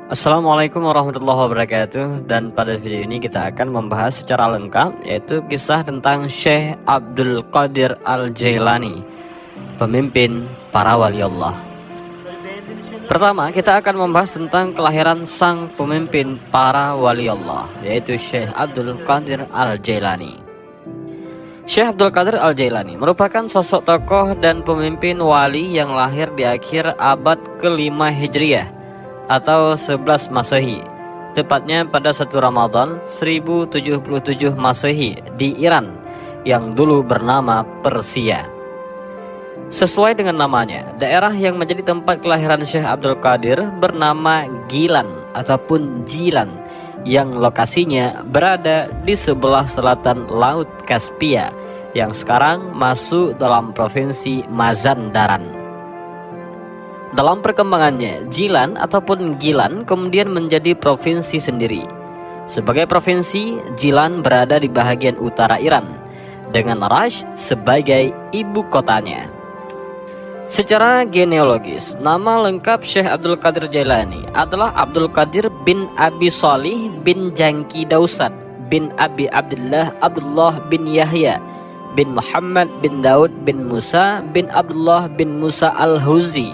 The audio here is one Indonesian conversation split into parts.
Assalamualaikum warahmatullahi wabarakatuh. Dan pada video ini kita akan membahas secara lengkap yaitu kisah tentang Syekh Abdul Qadir Al-Jailani, pemimpin para wali Allah. Pertama, kita akan membahas tentang kelahiran sang pemimpin para wali Allah, yaitu Syekh Abdul Qadir Al-Jailani. Syekh Abdul Qadir Al-Jailani merupakan sosok tokoh dan pemimpin wali yang lahir di akhir abad ke-5 Hijriah atau 11 Masehi, tepatnya pada 1 Ramadan 1077 Masehi di Iran yang dulu bernama Persia. Sesuai dengan namanya, daerah yang menjadi tempat kelahiran Syekh Abdul Qadir bernama Gilan ataupun Jilan, yang lokasinya berada di sebelah selatan Laut Kaspia yang sekarang masuk dalam provinsi Mazandaran. Dalam perkembangannya, Jilan ataupun Gilan kemudian menjadi provinsi sendiri. Sebagai provinsi, Jilan berada di bagian utara Iran, dengan Rasht sebagai ibu kotanya. Secara genealogis, nama lengkap Syekh Abdul Qadir Jailani adalah Abdul Qadir bin Abi Shalih bin Jangki Dausad bin Abi Abdullah bin Yahya bin Muhammad bin Daud bin Musa bin Abdullah bin Musa Al-Huzi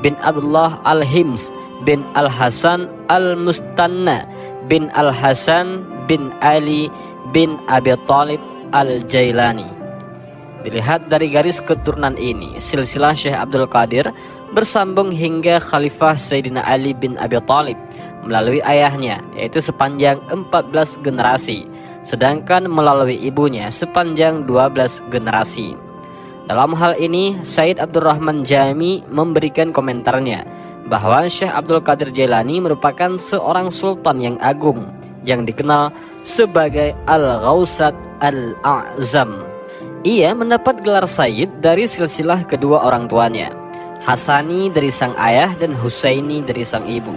bin Abdullah Al-Hims bin Al-Hasan Al-Mustanna bin Al-Hasan bin Ali bin Abi Thalib Al-Jailani. Dilihat dari garis keturunan ini, silsilah Syekh Abdul Qadir bersambung hingga Khalifah Sayyidina Ali bin Abi Thalib melalui ayahnya, yaitu sepanjang 14 generasi, sedangkan melalui ibunya sepanjang 12 generasi. Dalam hal ini, Said Abdurrahman Jami memberikan komentarnya bahwa Syekh Abdul Qadir Jailani merupakan seorang sultan yang agung yang dikenal sebagai Al-Ghausat Al-A'zam. Ia mendapat gelar Sayyid dari silsilah kedua orang tuanya, Hasani dari sang ayah dan Husaini dari sang ibu.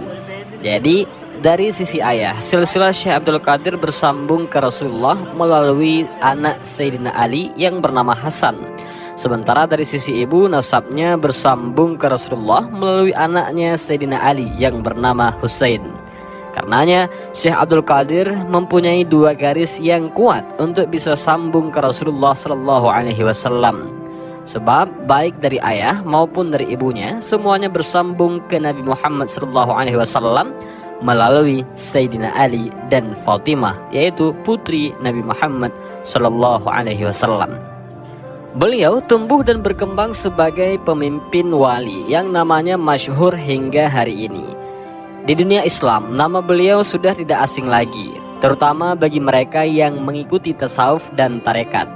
Jadi, dari sisi ayah, silsilah Syekh Abdul Qadir bersambung ke Rasulullah melalui anak Sayyidina Ali yang bernama Hasan. Sementara dari sisi ibu, nasabnya bersambung ke Rasulullah melalui anaknya Sayyidina Ali yang bernama Husain. Karenanya, Syekh Abdul Qadir mempunyai dua garis yang kuat untuk bisa sambung ke Rasulullah SAW. Sebab baik dari ayah maupun dari ibunya, semuanya bersambung ke Nabi Muhammad SAW melalui Sayyidina Ali dan Fatimah, yaitu putri Nabi Muhammad SAW. Beliau tumbuh dan berkembang sebagai pemimpin wali yang namanya masyhur hingga hari ini. Di dunia Islam, nama beliau sudah tidak asing lagi, terutama bagi mereka yang mengikuti tasawuf dan tarekat.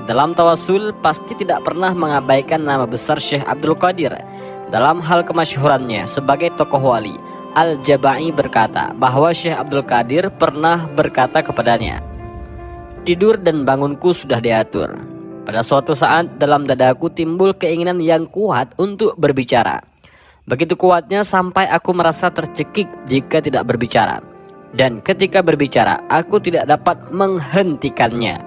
Dalam tawasul, pasti tidak pernah mengabaikan nama besar Syekh Abdul Qadir. Dalam hal kemasyhurannya sebagai tokoh wali, Al-Jabai berkata bahwa Syekh Abdul Qadir pernah berkata kepadanya, "Tidur dan bangunku sudah diatur. Pada suatu saat dalam dadaku timbul keinginan yang kuat untuk berbicara. Begitu kuatnya sampai aku merasa tercekik jika tidak berbicara. Dan ketika berbicara, aku tidak dapat menghentikannya.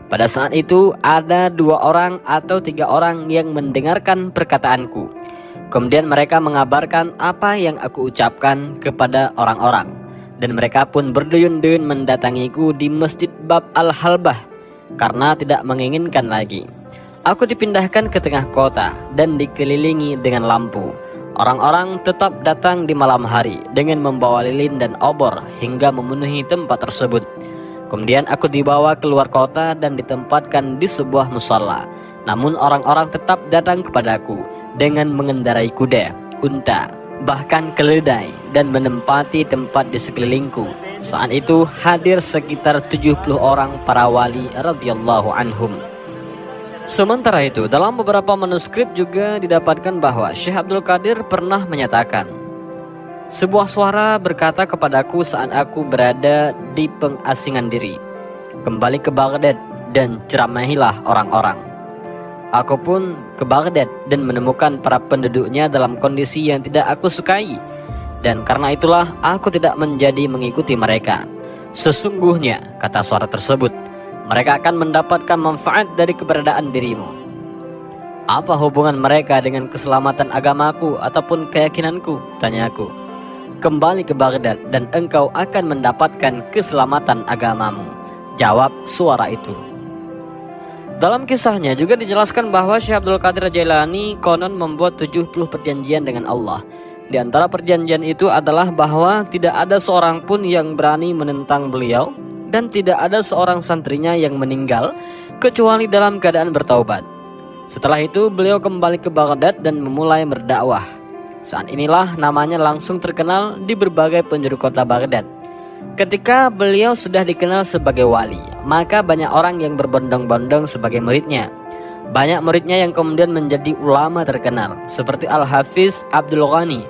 Pada saat itu ada 2 orang atau 3 orang yang mendengarkan perkataanku. Kemudian mereka mengabarkan apa yang aku ucapkan kepada orang-orang. Dan mereka pun berduyun-duyun mendatangiku di Masjid Bab Al-Halbah karena tidak menginginkan lagi. Aku dipindahkan ke tengah kota dan dikelilingi dengan lampu. Orang-orang tetap datang di malam hari dengan membawa lilin dan obor hingga memenuhi tempat tersebut. Kemudian aku dibawa keluar kota dan ditempatkan di sebuah musala. Namun orang-orang tetap datang kepadaku dengan mengendarai kuda, unta, bahkan keledai dan menempati tempat di sekelilingku. Saat itu hadir sekitar 70 orang para wali radhiyallahu anhum. Sementara itu, dalam beberapa manuskrip juga didapatkan bahwa Syekh Abdul Qadir pernah menyatakan, "Sebuah suara berkata kepadaku saat aku berada di pengasingan diri, kembali ke Baghdad dan ceramahilah orang-orang. Aku pun ke Baghdad dan menemukan para penduduknya dalam kondisi yang tidak aku sukai. Dan karena itulah aku tidak menjadi mengikuti mereka. Sesungguhnya," kata suara tersebut, "mereka akan mendapatkan manfaat dari keberadaan dirimu." "Apa hubungan mereka dengan keselamatan agamaku ataupun keyakinanku?" tanyaku. kembali ke Baghdad dan engkau akan mendapatkan keselamatan agamamu. Jawab suara itu. Dalam kisahnya juga dijelaskan bahwa Syekh Abdul Qadir Jailani konon membuat 70 perjanjian dengan Allah. Di antara perjanjian itu adalah bahwa tidak ada seorang pun yang berani menentang beliau dan tidak ada seorang santrinya yang meninggal kecuali dalam keadaan bertaubat. Setelah itu beliau kembali ke Baghdad dan memulai berdakwah. Saat inilah namanya langsung terkenal di berbagai penjuru kota Baghdad. Ketika beliau sudah dikenal sebagai wali, maka banyak orang yang berbondong-bondong sebagai muridnya. Banyak muridnya yang kemudian menjadi ulama terkenal, seperti Al-Hafiz Abdul Ghani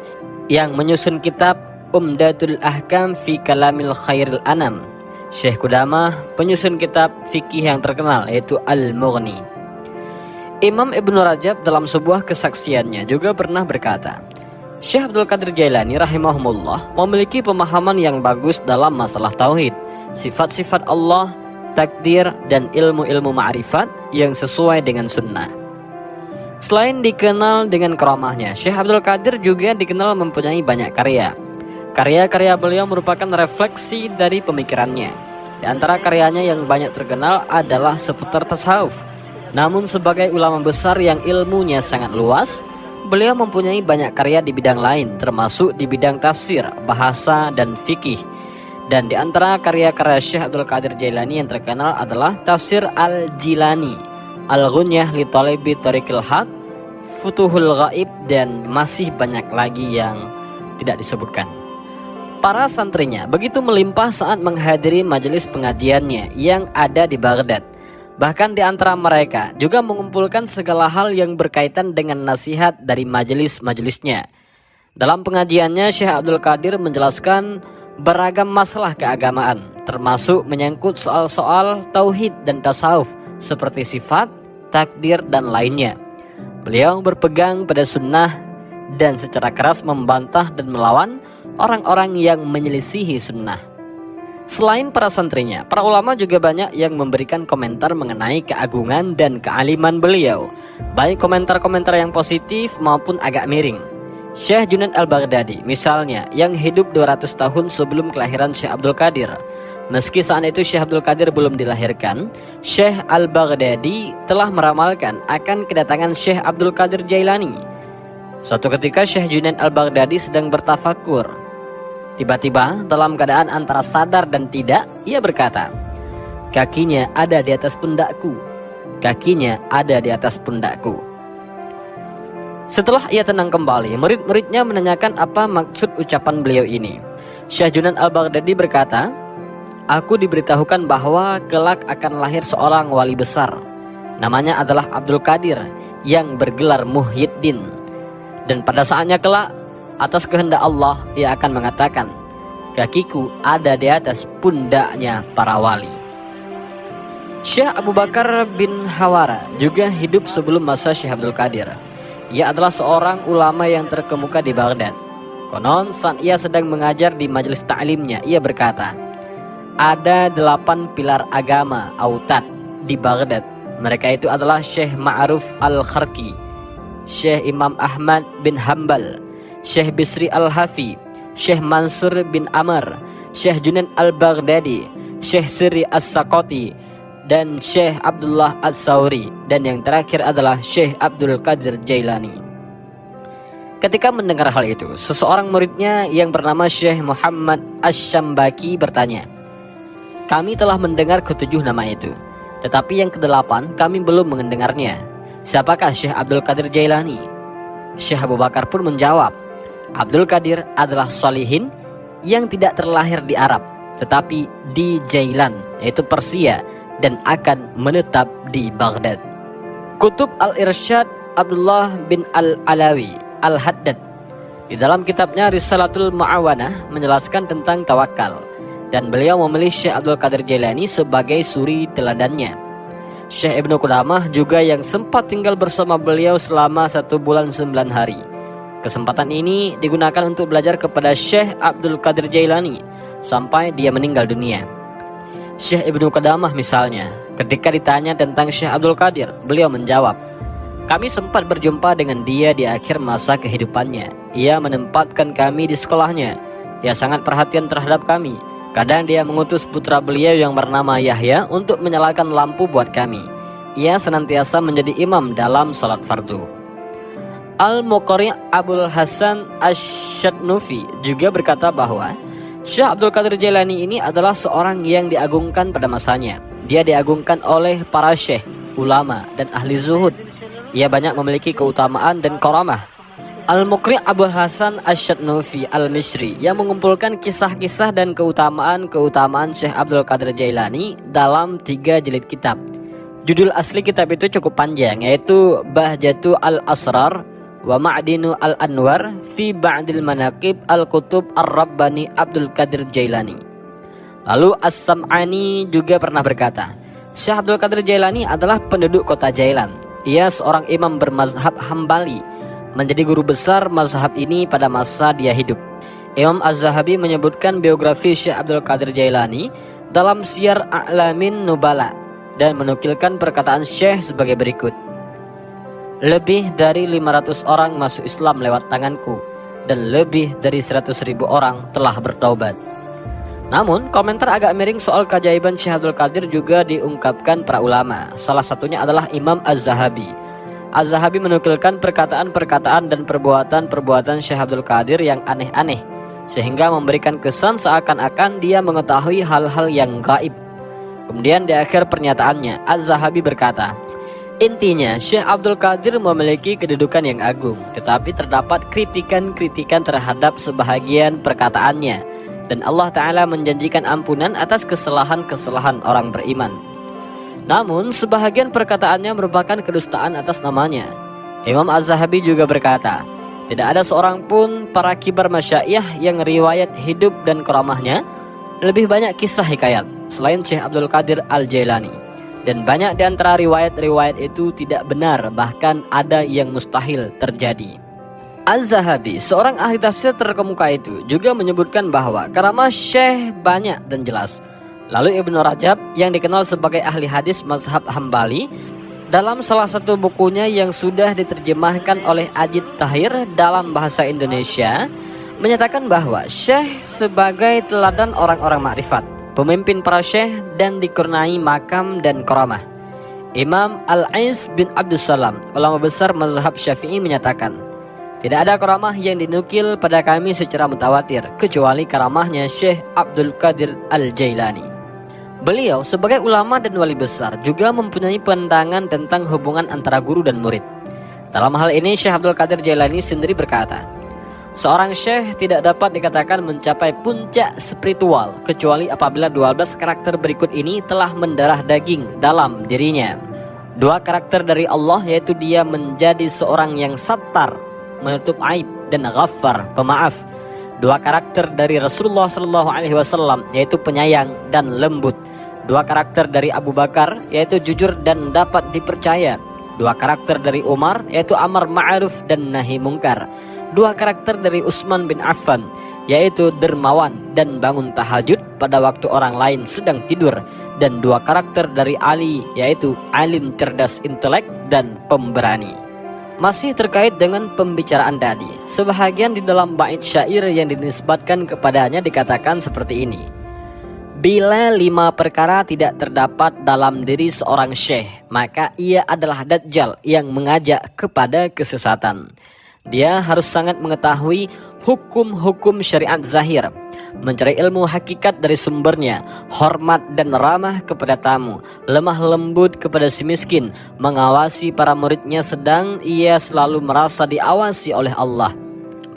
yang menyusun kitab Umdatul Ahkam fi Kalamil Khairil Anam. Syekh Qudamah penyusun kitab fikih yang terkenal yaitu Al-Mughni. Imam Ibnu Rajab dalam sebuah kesaksiannya juga pernah berkata, Syekh Abdul Qadir Jailani rahimahumullah memiliki pemahaman yang bagus dalam masalah tauhid, sifat-sifat Allah, takdir, dan ilmu-ilmu ma'rifat yang sesuai dengan sunnah. Selain dikenal dengan karamahnya, Syekh Abdul Qadir juga dikenal mempunyai banyak karya. Karya-karya beliau merupakan refleksi dari pemikirannya. Di antara karyanya yang banyak terkenal adalah seputar tasawuf. Namun sebagai ulama besar yang ilmunya sangat luas, beliau mempunyai banyak karya di bidang lain, termasuk di bidang tafsir, bahasa, dan fikih. Dan di antara karya-karya Syekh Abdul Qadir Jailani yang terkenal adalah Tafsir Al-Jilani, Al-Ghunyah li Talibi Tariqil Haq, Futuhul Ghaib, dan masih banyak lagi yang tidak disebutkan. Para santrinya begitu melimpah saat menghadiri majelis pengajiannya yang ada di Baghdad. Bahkan di antara mereka juga mengumpulkan segala hal yang berkaitan dengan nasihat dari majelis-majelisnya. Dalam pengajiannya, Syekh Abdul Qadir menjelaskan beragam masalah keagamaan, termasuk menyangkut soal-soal tauhid dan tasawuf seperti sifat, takdir, dan lainnya. Beliau berpegang pada sunnah dan secara keras membantah dan melawan orang-orang yang menyelisihi sunnah. Selain para santrinya, para ulama juga banyak yang memberikan komentar mengenai keagungan dan kealiman beliau, baik komentar-komentar yang positif maupun agak miring. Syekh Junaid Al-Baghdadi misalnya, yang hidup 200 tahun sebelum kelahiran Syekh Abdul Qadir. Meski saat itu Syekh Abdul Qadir belum dilahirkan, Syekh Al-Baghdadi telah meramalkan akan kedatangan Syekh Abdul Qadir Jailani. Suatu ketika Syekh Junaid Al-Baghdadi sedang bertafakur. Tiba-tiba dalam keadaan antara sadar dan tidak, ia berkata, "Kakinya ada di atas pundakku. Kakinya ada di atas pundakku." Setelah ia tenang kembali, murid-muridnya menanyakan apa maksud ucapan beliau ini. Syekh Junaid Al-Baghdadi berkata, "Aku diberitahukan bahwa kelak akan lahir seorang wali besar. Namanya adalah Abdul Qadir yang bergelar Muhyiddin. Dan pada saatnya kelak, atas kehendak Allah, ia akan mengatakan, kakiku ada di atas pundaknya para wali." Syekh Abu Bakar bin Hawara juga hidup sebelum masa Syekh Abdul Qadir. Ia adalah seorang ulama yang terkemuka di Baghdad. Konon saat ia sedang mengajar di majelis ta'limnya, ia berkata, ada 8 pilar agama Autad di Baghdad. Mereka itu adalah Syekh Ma'ruf Al-Kharqi, Syekh Imam Ahmad bin Hanbal, Syekh Bisri Al-Hafi, Syekh Mansur bin Amr, Syekh Junaid Al-Baghdadi, Syekh Siri As-Sakoti, dan Syekh Abdullah As-Sauri, dan yang terakhir adalah Syekh Abdul Qadir Jailani. Ketika mendengar hal itu, seseorang muridnya yang bernama Syekh Muhammad Asy-Syambaki bertanya, "Kami telah mendengar ketujuh nama itu, tetapi yang ke-8 kami belum mendengarnya. Siapakah Syekh Abdul Qadir Jailani?" Syekh Abu Bakar pun menjawab, "Abdul Qadir adalah solihin yang tidak terlahir di Arab, tetapi di Jailan, yaitu Persia, dan akan menetap di Baghdad." Kutub Al-Irsyad Abdullah bin Al-Alawi Al-Haddad di dalam kitabnya Risalatul Mu'awanah menjelaskan tentang tawakal, dan beliau memilih Syekh Abdul Qadir Jailani sebagai suri teladannya. Syekh Ibnu Qudamah juga yang sempat tinggal bersama beliau selama 1 bulan 9 hari. Kesempatan ini digunakan untuk belajar kepada Syekh Abdul Qadir Jailani sampai dia meninggal dunia. Syekh Ibnu Qudamah misalnya, ketika ditanya tentang Syekh Abdul Qadir, beliau menjawab, Kami sempat berjumpa dengan dia di akhir masa kehidupannya. Ia menempatkan kami di sekolahnya. Ia sangat perhatian terhadap kami. Kadang dia mengutus putra beliau yang bernama Yahya untuk menyalakan lampu buat kami. Ia senantiasa menjadi imam dalam salat fardu. Al-Muqri Abul Hasan Asy-Syadnufi juga berkata bahwa Syekh Abdul Qadir Jailani ini adalah seorang yang diagungkan pada masanya. Dia diagungkan oleh para syekh, ulama, dan ahli zuhud. Ia banyak memiliki keutamaan dan karamah. Al-Muqri Abul Hasan Asy-Syadnufi Al-Misri yang mengumpulkan kisah-kisah dan keutamaan Syekh Abdul Qadir Jailani dalam 3 jilid kitab. Judul asli kitab itu cukup panjang, yaitu Bahjatu Al-Asrar wa Ma'dinu Al-Anwar fi Ba'dil Manaqib Al-Kutub Ar-Rabbani Abdul Qadir Jailani. Lalu As-Sam'ani juga pernah berkata, Syekh Abdul Qadir Jailani adalah penduduk kota Jailan. Ia seorang imam bermazhab Hambali, menjadi guru besar mazhab ini pada masa dia hidup. Imam Az-Zahabi menyebutkan biografi Syekh Abdul Qadir Jailani dalam Syiar A'lamin Nubala dan menukilkan perkataan Syekh sebagai berikut. Lebih dari 500 orang masuk Islam lewat tanganku dan lebih dari 100.000 orang telah bertaubat. Namun, komentar agak miring soal keajaiban Syekh Abdul Qadir juga diungkapkan para ulama. Salah satunya adalah Imam Az-Zahabi. Az-Zahabi menukilkan perkataan-perkataan dan perbuatan-perbuatan Syekh Abdul Qadir yang aneh-aneh, sehingga memberikan kesan seakan-akan dia mengetahui hal-hal yang gaib. Kemudian di akhir pernyataannya, Az-Zahabi berkata, intinya Syekh Abdul Qadir memiliki kedudukan yang agung, tetapi terdapat kritikan-kritikan terhadap sebahagian perkataannya. Dan Allah Ta'ala menjanjikan ampunan atas kesalahan-kesalahan orang beriman. Namun sebahagian perkataannya merupakan kedustaan atas namanya. Imam Az-Zahabi juga berkata, tidak ada seorang pun para kibar masyayikh yang riwayat hidup dan karamahnya lebih banyak kisah hikayat selain Syekh Abdul Qadir Al-Jailani. Dan banyak di antara riwayat-riwayat itu tidak benar, bahkan ada yang mustahil terjadi. Az-Zahabi, seorang ahli tafsir terkemuka itu, juga menyebutkan bahwa karamah Syekh banyak dan jelas. Lalu Ibnu Rajab yang dikenal sebagai ahli hadis mazhab Hambali, dalam salah satu bukunya yang sudah diterjemahkan oleh Ajid Tahir dalam bahasa Indonesia, menyatakan bahwa Syekh sebagai teladan orang-orang makrifat, pemimpin para syekh dan dikurniai makam dan karamah. Imam Al-Ais bin Abdussalam, ulama besar mazhab Syafi'i, menyatakan, tidak ada karamah yang dinukil pada kami secara mutawatir kecuali karamahnya Syekh Abdul Qadir Al-Jailani. Beliau sebagai ulama dan wali besar juga mempunyai pandangan tentang hubungan antara guru dan murid. Dalam hal ini Syekh Abdul Qadir Jailani sendiri berkata, seorang syekh tidak dapat dikatakan mencapai puncak spiritual kecuali apabila 12 karakter berikut ini telah mendarah daging dalam dirinya. 2 karakter dari Allah, yaitu dia menjadi seorang yang sattar, menutup aib, dan ghaffar, pemaaf. 2 karakter dari Rasulullah SAW, yaitu penyayang dan lembut. 2 karakter dari Abu Bakar, yaitu jujur dan dapat dipercaya. 2 karakter dari Umar, yaitu amar ma'ruf dan nahi mungkar. 2 karakter dari Utsman bin Affan, yaitu dermawan dan bangun tahajud pada waktu orang lain sedang tidur. Dan 2 karakter dari Ali, yaitu alim, cerdas, intelek, dan pemberani. Masih terkait dengan pembicaraan tadi, sebahagian di dalam bait syair yang dinisbatkan kepadanya dikatakan seperti ini. Bila 5 perkara tidak terdapat dalam diri seorang syekh, maka ia adalah dajjal yang mengajak kepada kesesatan. Dia harus sangat mengetahui hukum-hukum syariat zahir, mencari ilmu hakikat dari sumbernya, hormat dan ramah kepada tamu, lemah lembut kepada si miskin, mengawasi para muridnya sedang ia selalu merasa diawasi oleh Allah.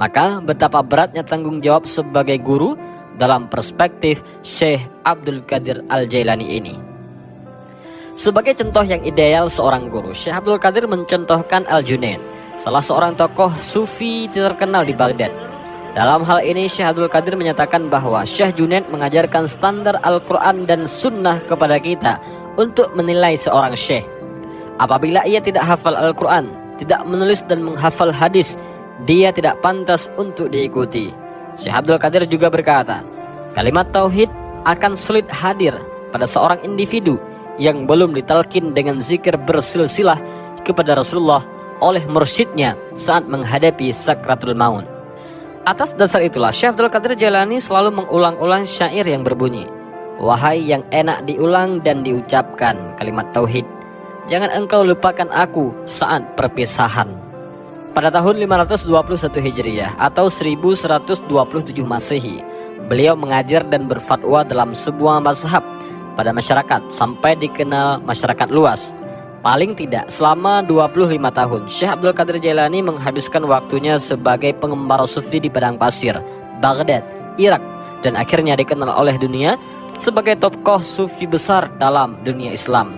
Maka betapa beratnya tanggung jawab sebagai guru dalam perspektif Syekh Abdul Qadir Al-Jailani ini. Sebagai contoh yang ideal seorang guru, Syekh Abdul Qadir mencontohkan Al-Junaid, salah seorang tokoh sufi terkenal di Baghdad. Dalam hal ini Syekh Abdul Qadir menyatakan bahwa Syekh Junaid mengajarkan standar Al-Quran dan Sunnah kepada kita untuk menilai seorang syekh. Apabila ia tidak hafal Al-Quran, tidak menulis dan menghafal hadis, dia tidak pantas untuk diikuti. Syekh Abdul Qadir juga berkata, kalimat tauhid akan sulit hadir pada seorang individu yang belum ditalkin dengan zikir bersilsilah kepada Rasulullah oleh mursyidnya saat menghadapi sakratul maut. Atas dasar itulah Syekh Abdul Qadir Jailani selalu mengulang-ulang syair yang berbunyi, "Wahai yang enak diulang dan diucapkan kalimat tauhid, jangan engkau lupakan aku saat perpisahan." Pada tahun 521 Hijriah atau 1127 Masehi, beliau mengajar dan berfatwa dalam sebuah mazhab pada masyarakat sampai dikenal masyarakat luas. Paling tidak selama 25 tahun, Syekh Abdul Qadir Jailani menghabiskan waktunya sebagai pengembara sufi di padang pasir, Baghdad, Irak, dan akhirnya dikenal oleh dunia sebagai tokoh sufi besar dalam dunia Islam.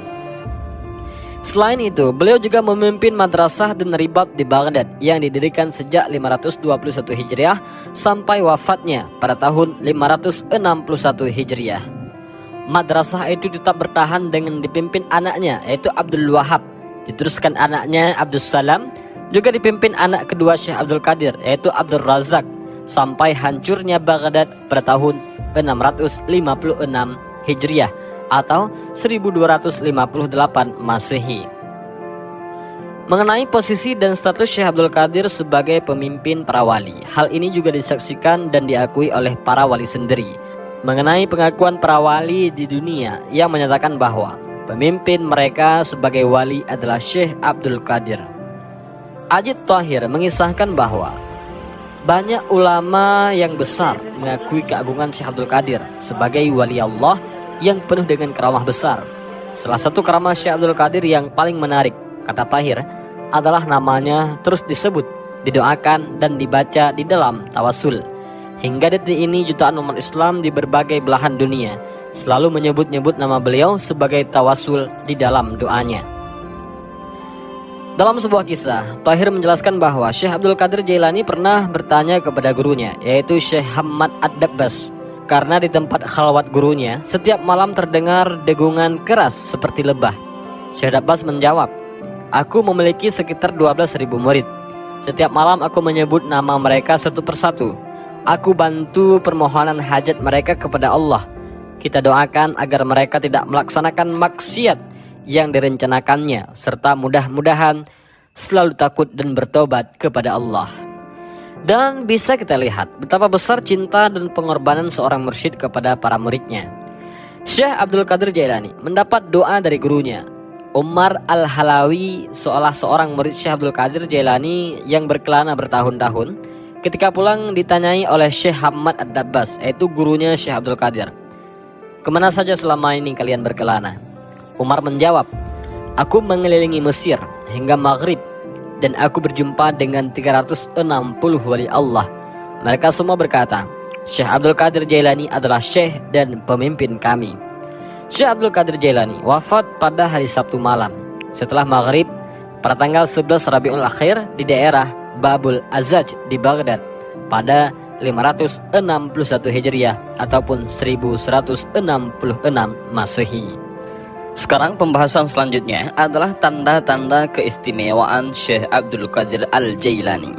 Selain itu, beliau juga memimpin madrasah dan ribat di Baghdad yang didirikan sejak 521 Hijriah sampai wafatnya pada tahun 561 Hijriah. Madrasah itu tetap bertahan dengan dipimpin anaknya yaitu Abdul Wahab, diteruskan anaknya Abdul Salam, juga dipimpin anak kedua Syekh Abdul Qadir yaitu Abdul Razak, sampai hancurnya Baghdad pada tahun 656 Hijriah atau 1258 Masehi. Mengenai posisi dan status Syekh Abdul Qadir sebagai pemimpin para wali, hal ini juga disaksikan dan diakui oleh para wali sendiri. Mengenai pengakuan para wali di dunia yang menyatakan bahwa pemimpin mereka sebagai wali adalah Syekh Abdul Qadir. Ajid Thahir mengisahkan bahwa banyak ulama yang besar mengakui keagungan Syekh Abdul Qadir sebagai wali Allah yang penuh dengan karamah besar. Salah satu karamah Syekh Abdul Qadir yang paling menarik, kata Thahir, adalah namanya terus disebut, didoakan, dan dibaca di dalam tawasul. Hingga detik ini jutaan umat Islam di berbagai belahan dunia selalu menyebut-nyebut nama beliau sebagai tawasul di dalam doanya. Dalam sebuah kisah, Thahir menjelaskan bahwa Syekh Abdul Qadir Jailani pernah bertanya kepada gurunya, yaitu Syekh Hamad Ad-Dabbas, karena di tempat khalwat gurunya setiap malam terdengar degungan keras seperti lebah. Syekh Dabbas menjawab, "Aku memiliki sekitar 12.000 murid. Setiap malam aku menyebut nama mereka satu persatu. Aku bantu permohonan hajat mereka kepada Allah. Kita doakan agar mereka tidak melaksanakan maksiat yang direncanakannya, serta mudah-mudahan selalu takut dan bertobat kepada Allah." Dan bisa kita lihat betapa besar cinta dan pengorbanan seorang mursyid kepada para muridnya. Syekh Abdul Qadir Jailani mendapat doa dari gurunya Umar Al-Halawi, seorang murid Syekh Abdul Qadir Jailani yang berkelana bertahun-tahun. Ketika pulang ditanyai oleh Syekh Hamad Ad-Dabbas, yaitu gurunya Syekh Abdul Qadir, "Kemana saja selama ini kalian berkelana?" Umar menjawab, "Aku mengelilingi Mesir hingga Maghrib, dan aku berjumpa dengan 360 wali Allah. Mereka semua berkata, Syekh Abdul Qadir Jailani adalah syekh dan pemimpin kami." Syekh Abdul Qadir Jailani wafat pada hari Sabtu malam setelah Maghrib pada tanggal 11 Rabiul Akhir di daerah Babul Azaj di Baghdad pada 561 Hijriah ataupun 1166 Masehi. Sekarang pembahasan selanjutnya adalah tanda-tanda keistimewaan Syekh Abdul Qadir Al-Jailani.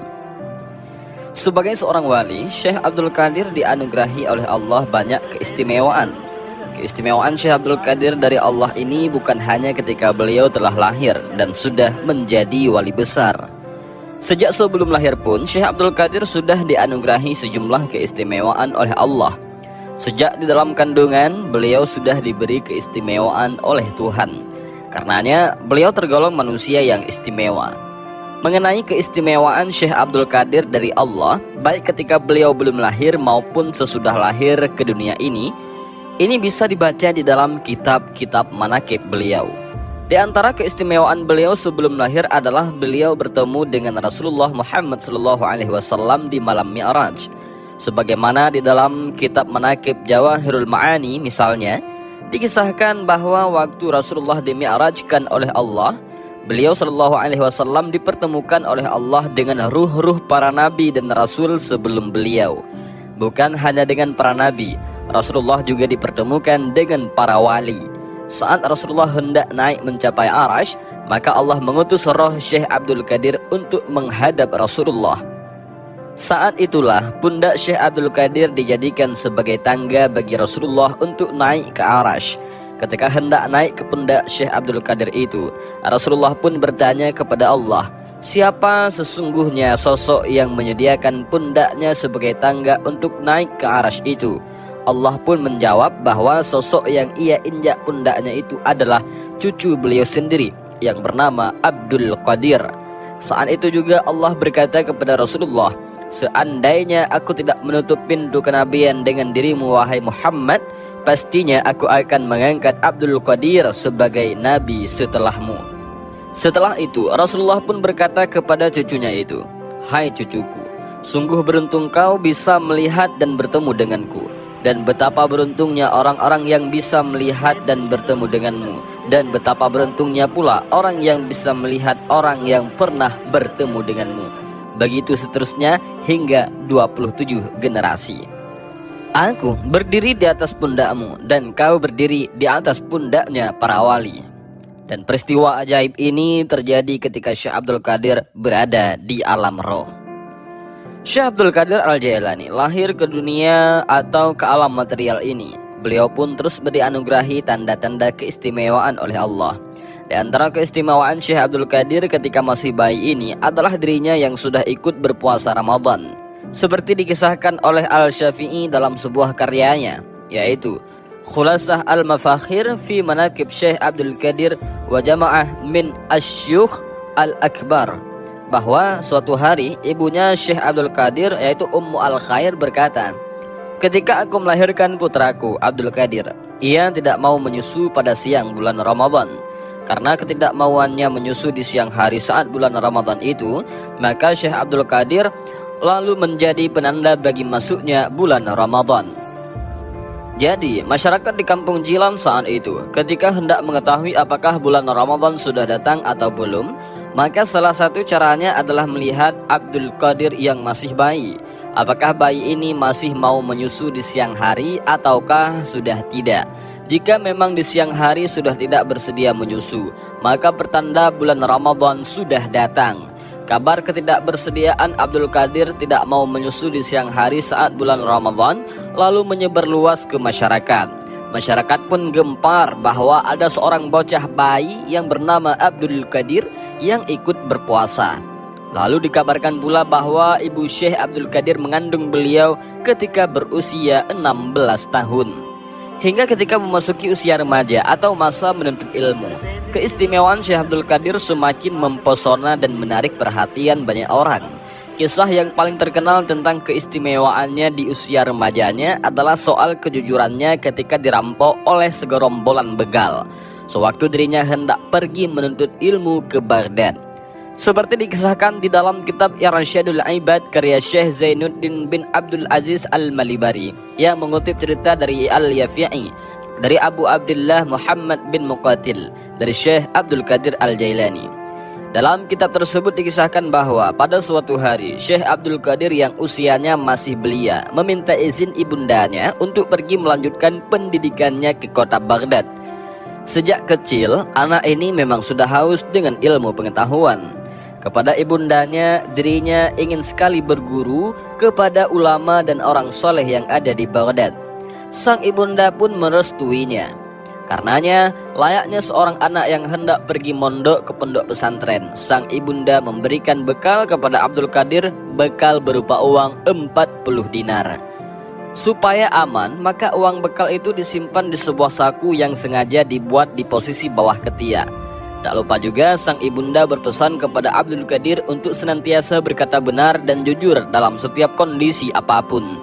Sebagai seorang wali, Syekh Abdul Qadir dianugerahi oleh Allah banyak keistimewaan. Keistimewaan Syekh Abdul Qadir dari Allah ini bukan hanya ketika beliau telah lahir dan sudah menjadi wali besar. Sejak sebelum lahir pun, Syekh Abdul Qadir sudah dianugerahi sejumlah keistimewaan oleh Allah. Sejak di dalam kandungan, beliau sudah diberi keistimewaan oleh Tuhan. Karenanya, beliau tergolong manusia yang istimewa. Mengenai keistimewaan Syekh Abdul Qadir dari Allah, baik ketika beliau belum lahir maupun sesudah lahir ke dunia ini bisa dibaca di dalam kitab-kitab manaqib beliau. Di antara keistimewaan beliau sebelum lahir adalah beliau bertemu dengan Rasulullah Muhammad SAW di malam Mi'raj. Sebagaimana di dalam kitab manaqib Jawahirul Ma'ani misalnya, dikisahkan bahwa waktu Rasulullah dimi'rajkan oleh Allah, beliau SAW dipertemukan oleh Allah dengan ruh-ruh para nabi dan rasul sebelum beliau. Bukan hanya dengan para nabi, Rasulullah juga dipertemukan dengan para wali. Saat Rasulullah hendak naik mencapai Arash, maka Allah mengutus roh Syekh Abdul Qadir untuk menghadap Rasulullah. Saat itulah pundak Syekh Abdul Qadir dijadikan sebagai tangga bagi Rasulullah untuk naik ke Arash. Ketika hendak naik ke pundak Syekh Abdul Qadir itu, Rasulullah pun bertanya kepada Allah, Siapa sesungguhnya sosok yang menyediakan pundaknya sebagai tangga untuk naik ke arasy itu? Allah pun menjawab bahwa sosok yang ia injak pundaknya itu adalah cucu beliau sendiri yang bernama Abdul Qadir. Saat itu juga Allah berkata kepada Rasulullah, seandainya aku tidak menutup pintu kenabian dengan dirimu wahai Muhammad, pastinya aku akan mengangkat Abdul Qadir sebagai nabi setelahmu. Setelah itu Rasulullah pun berkata kepada cucunya itu, hai cucuku, sungguh beruntung kau bisa melihat dan bertemu denganku, dan betapa beruntungnya orang-orang yang bisa melihat dan bertemu denganmu, dan betapa beruntungnya pula orang yang bisa melihat orang yang pernah bertemu denganmu. Begitu seterusnya hingga 27 generasi. Aku berdiri di atas pundakmu dan kau berdiri di atas pundaknya para wali. Dan peristiwa ajaib ini terjadi ketika Syekh Abdul Qadir berada di alam roh. Syekh Abdul Qadir Al-Jailani lahir ke dunia atau ke alam material ini. Beliau pun terus dianugerahi tanda-tanda keistimewaan oleh Allah. Di antara keistimewaan Syekh Abdul Qadir ketika masih bayi ini adalah dirinya yang sudah ikut berpuasa Ramadan. Seperti dikisahkan oleh Al-Syafi'i dalam sebuah karyanya, yaitu Khulasah Al-Mafakhir fi Manaqib Syekh Abdul Qadir wa Jama'ah min Asyukh Al-Akbar, bahwa suatu hari ibunya Syekh Abdul Qadir yaitu Ummu Al-Khair berkata, ketika aku melahirkan putraku Abdul Qadir, ia tidak mau menyusu pada siang bulan Ramadan. Karena ketidakmauannya menyusu di siang hari saat bulan Ramadan itu, maka Syekh Abdul Qadir lalu menjadi penanda bagi masuknya bulan Ramadan. Jadi, masyarakat di kampung Jilan saat itu, ketika hendak mengetahui apakah bulan Ramadan sudah datang atau belum, maka salah satu caranya adalah melihat Abdul Qadir yang masih bayi. Apakah bayi ini masih mau menyusu di siang hari ataukah sudah tidak? Jika memang di siang hari sudah tidak bersedia menyusu, maka pertanda bulan Ramadan sudah datang. Kabar ketidakbersediaan Abdul Qadir tidak mau menyusu di siang hari saat bulan Ramadan lalu menyebar luas ke masyarakat. Masyarakat pun gempar bahwa ada seorang bocah bayi yang bernama Abdul Qadir yang ikut berpuasa. Lalu dikabarkan pula bahwa ibu Syekh Abdul Qadir mengandung beliau ketika berusia 16 tahun. Hingga ketika memasuki usia remaja atau masa menuntut ilmu, keistimewaan Syekh Abdul Qadir semakin mempesona dan menarik perhatian banyak orang. Kisah yang paling terkenal tentang keistimewaannya di usia remajanya adalah soal kejujurannya ketika dirampok oleh segerombolan begal sewaktu dirinya hendak pergi menuntut ilmu ke Baghdad. Seperti dikisahkan di dalam kitab Irsyadul Ibad karya Syekh Zainuddin bin Abdul Aziz Al-Malibari yang mengutip cerita dari Al-Yafi'i dari Abu Abdullah Muhammad bin Muqatil dari Syekh Abdul Qadir Al-Jailani. Dalam kitab tersebut dikisahkan bahwa pada suatu hari Syekh Abdul Qadir yang usianya masih belia meminta izin ibundanya untuk pergi melanjutkan pendidikannya ke kota Baghdad. Sejak kecil, anak ini memang sudah haus dengan ilmu pengetahuan. Kepada ibundanya, dirinya ingin sekali berguru kepada ulama dan orang soleh yang ada di Baghdad. Sang ibunda pun merestuinya. Karenanya, layaknya seorang anak yang hendak pergi mondok ke pondok pesantren, sang ibunda memberikan bekal kepada Abdul Qadir, bekal berupa uang 40 dinar. Supaya aman, maka uang bekal itu disimpan di sebuah saku yang sengaja dibuat di posisi bawah ketiak. Tak lupa juga sang ibunda berpesan kepada Abdul Qadir untuk senantiasa berkata benar dan jujur dalam setiap kondisi apapun.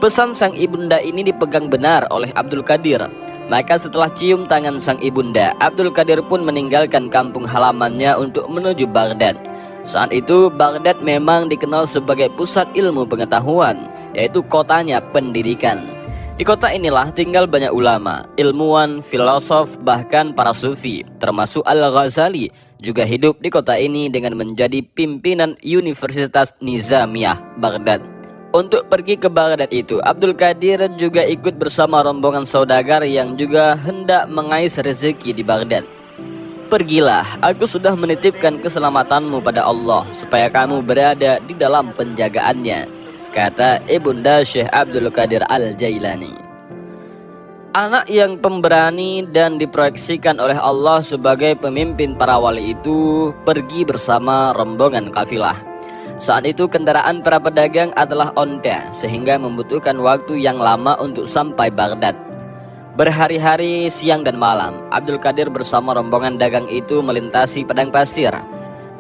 Pesan sang ibunda ini dipegang benar oleh Abdul Qadir. Maka setelah cium tangan sang ibunda, Abdul Qadir pun meninggalkan kampung halamannya untuk menuju Baghdad. Saat itu Baghdad memang dikenal sebagai pusat ilmu pengetahuan, yaitu kotanya pendidikan. Di kota inilah tinggal banyak ulama, ilmuwan, filosof, bahkan para sufi, termasuk Al-Ghazali juga hidup di kota ini dengan menjadi pimpinan Universitas Nizamiyah Baghdad. Untuk pergi ke Baghdad itu, Abdul Qadir juga ikut bersama rombongan saudagar yang juga hendak mengais rezeki di Baghdad. Pergilah, aku sudah menitipkan keselamatanmu pada Allah supaya kamu berada di dalam penjagaannya, kata ibunda Syekh Abdul Qadir Al-Jailani. Anak yang pemberani dan diproyeksikan oleh Allah sebagai pemimpin para wali itu pergi bersama rombongan kafilah. Saat itu kendaraan para pedagang adalah onta, sehingga membutuhkan waktu yang lama untuk sampai Baghdad. Berhari-hari, siang dan malam, Abdul Qadir bersama rombongan dagang itu melintasi padang pasir.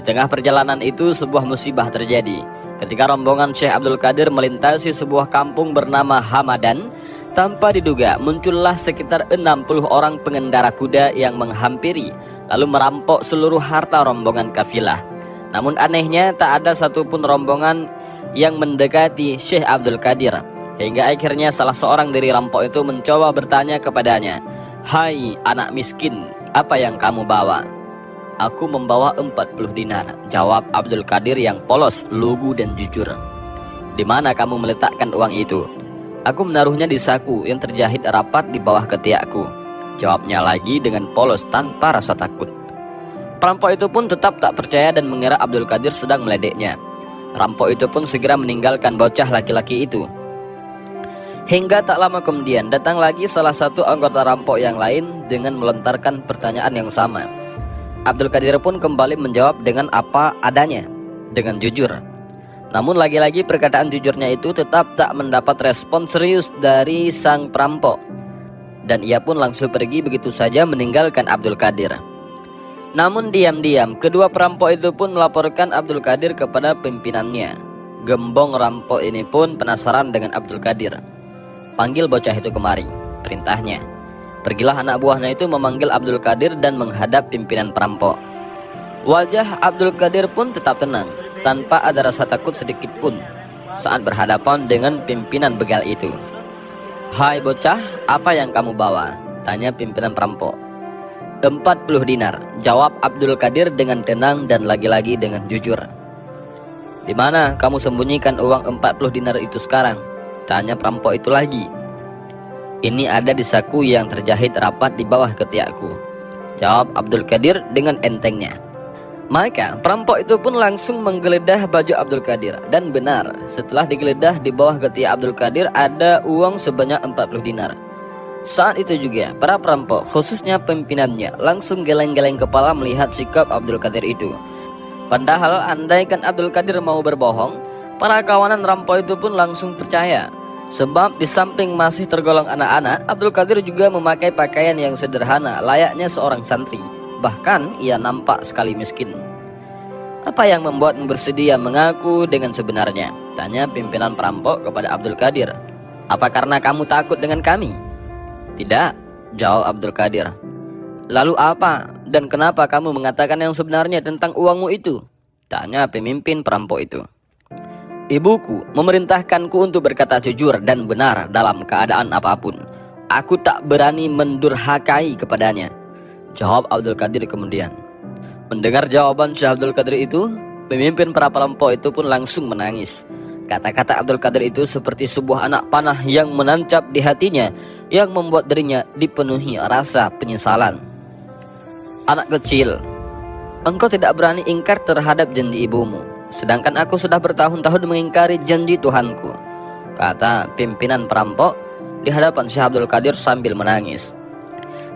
Di tengah perjalanan itu sebuah musibah terjadi. Ketika rombongan Syekh Abdul Qadir melintasi sebuah kampung bernama Hamadan, tanpa diduga muncullah sekitar 60 orang pengendara kuda yang menghampiri lalu merampok seluruh harta rombongan kafilah. Namun anehnya tak ada satupun rombongan yang mendekati Syekh Abdul Qadir, hingga akhirnya salah seorang dari rampok itu mencoba bertanya kepadanya, "Hai anak miskin, apa yang kamu bawa?" "Aku membawa 40 dinar," jawab Abdul Qadir yang polos, lugu dan jujur. "Di mana kamu meletakkan uang itu?" "Aku menaruhnya di saku yang terjahit rapat di bawah ketiakku," jawabnya lagi dengan polos tanpa rasa takut. Perampok itu pun tetap tak percaya dan mengira Abdul Qadir sedang meledeknya. Rampok itu pun segera meninggalkan bocah laki-laki itu. Hingga tak lama kemudian datang lagi salah satu anggota rampok yang lain dengan melontarkan pertanyaan yang sama. Abdul Qadir pun kembali menjawab dengan apa adanya, dengan jujur. Namun lagi-lagi perkataan jujurnya itu tetap tak mendapat respon serius dari sang perampok, dan ia pun langsung pergi begitu saja meninggalkan Abdul Qadir. Namun diam-diam kedua perampok itu pun melaporkan Abdul Qadir kepada pimpinannya. Gembong rampok ini pun penasaran dengan Abdul Qadir. "Panggil bocah itu kemari," perintahnya. Pergilah anak buahnya itu memanggil Abdul Qadir dan menghadap pimpinan perampok. Wajah Abdul Qadir pun tetap tenang, tanpa ada rasa takut sedikit pun saat berhadapan dengan pimpinan begal itu. "Hai bocah, apa yang kamu bawa?" tanya pimpinan perampok. 40 dinar, jawab Abdul Qadir dengan tenang dan lagi-lagi dengan jujur. "Di mana kamu sembunyikan uang 40 dinar itu sekarang?" tanya perampok itu lagi. "Ini ada di saku yang terjahit rapat di bawah ketiakku," jawab Abdul Qadir dengan entengnya. Maka perampok itu pun langsung menggeledah baju Abdul Qadir, dan benar, setelah digeledah di bawah ketiak Abdul Qadir ada uang sebanyak 40 dinar. Saat itu juga para perampok, khususnya pimpinannya, langsung geleng-geleng kepala melihat sikap Abdul Qadir itu. Padahal andaikan Abdul Qadir mau berbohong, para kawanan rampok itu pun langsung percaya. Sebab di samping masih tergolong anak-anak, Abdul Qadir juga memakai pakaian yang sederhana layaknya seorang santri. Bahkan ia nampak sekali miskin. "Apa yang membuatmu bersedia mengaku dengan sebenarnya?" tanya pimpinan perampok kepada Abdul Qadir. "Apa karena kamu takut dengan kami?" "Tidak," jawab Abdul Qadir. "Lalu apa dan kenapa kamu mengatakan yang sebenarnya tentang uangmu itu?" tanya pemimpin perampok itu. "Ibuku memerintahkanku untuk berkata jujur dan benar dalam keadaan apapun. Aku tak berani mendurhakai kepadanya," jawab Abdul Qadir kemudian. Mendengar jawaban Syekh Abdul Qadir itu, pemimpin para perampok itu pun langsung menangis. Kata-kata Abdul Qadir itu seperti sebuah anak panah yang menancap di hatinya, yang membuat dirinya dipenuhi rasa penyesalan. "Anak kecil, engkau tidak berani ingkar terhadap janji ibumu, sedangkan aku sudah bertahun-tahun mengingkari janji Tuhanku," kata pimpinan perampok di hadapan Syekh Abdul Qadir sambil menangis.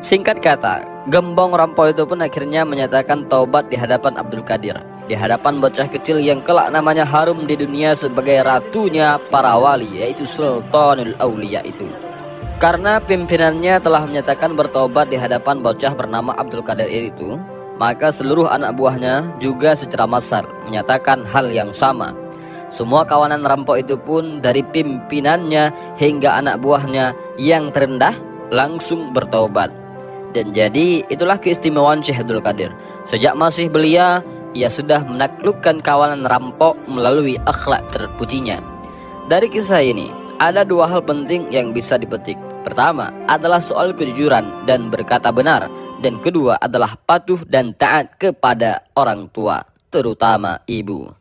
Singkat kata, gembong rampok itu pun akhirnya menyatakan taubat di hadapan Abdul Qadir, di hadapan bocah kecil yang kelak namanya harum di dunia sebagai ratunya para wali, yaitu Sultanul Aulia itu. Karena pimpinannya telah menyatakan bertobat di hadapan bocah bernama Abdul Qadir itu, maka seluruh anak buahnya juga secara massal menyatakan hal yang sama. Semua kawanan rampok itu pun dari pimpinannya hingga anak buahnya yang terendah langsung bertobat. Dan jadi itulah keistimewaan Syekh Abdul Qadir. Sejak masih belia, ia sudah menaklukkan kawanan rampok melalui akhlak terpujinya. Dari kisah ini, ada dua hal penting yang bisa dipetik. Pertama adalah soal kejujuran dan berkata benar, dan kedua adalah patuh dan taat kepada orang tua, terutama ibu.